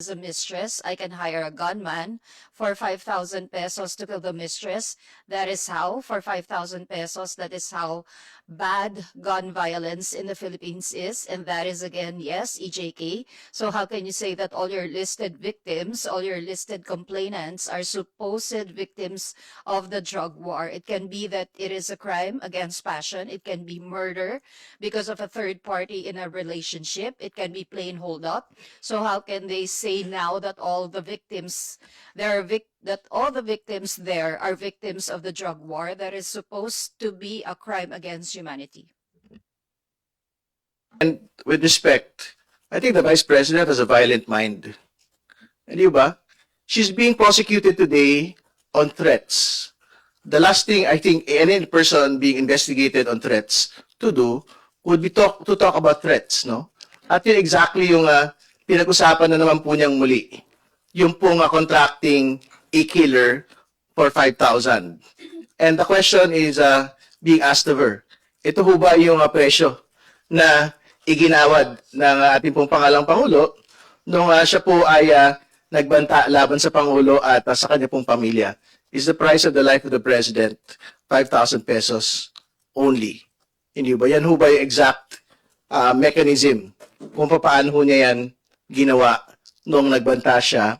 as a mistress. I can hire a gunman for 5,000 pesos to kill the mistress. That is how, for 5,000 pesos, that is how bad gun violence in the Philippines is. And that is, again, yes, EJK. So how can you say that all your listed victims, all your listed complainants are supposed victims of the drug war? It can be that it is a crime against passion. It can be murder because of a third party in a relationship. It can be plain hold up. So how can they say now that all the victims that all the victims there are victims of the drug war that is supposed to be a crime against humanity? And with respect, I think the Vice President has a violent mind. Hindi ba? She's being prosecuted today on threats. The last thing I think any person being investigated on threats to do would be to talk about threats, no? At yun exactly yung pinag-usapan na naman po niyang muli. Yung pong contracting a killer for 5,000. And the question is being asked of her, ito ho ba yung presyo na iginawad ng ating pong pangalang Pangulo nung siya po ay nagbanta laban sa Pangulo at sa kanya pong pamilya? Is the price of the life of the President 5,000 pesos only? Hindi ba? Yan ho ba yung exact mechanism kung paano ho niya yan ginawa nung nagbanta siya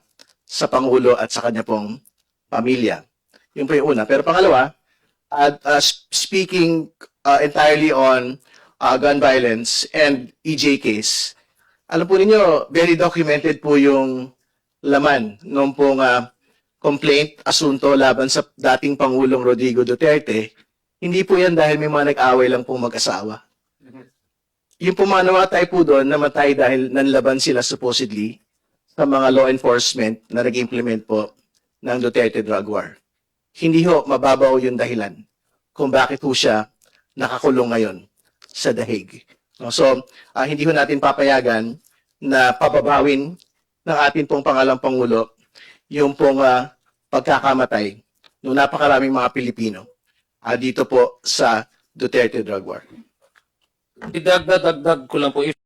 sa Pangulo at sa kanya pong pamilya? Yun po yung una. Pero pangalawa, speaking entirely on gun violence and EJ case, alam po ninyo, very documented po yung laman nung pong complaint, asunto laban sa dating Pangulong Rodrigo Duterte. Hindi po yan dahil may mga nag-away lang pong mag-asawa. Yung po mga namatay po doon, namatay dahil nanlaban sila supposedly sa mga law enforcement na nag-implement po ng Duterte drug war. Hindi ho mababaw yung dahilan kung bakit ho siya nakakulong ngayon sa Dahig. No? So, hindi ho natin papayagan na pababawin ng ating pong pangalang Pangulo yung pong pagkakamatay ng napakaraming mga Pilipino dito po sa Duterte drug war. Idagdag ko lang po,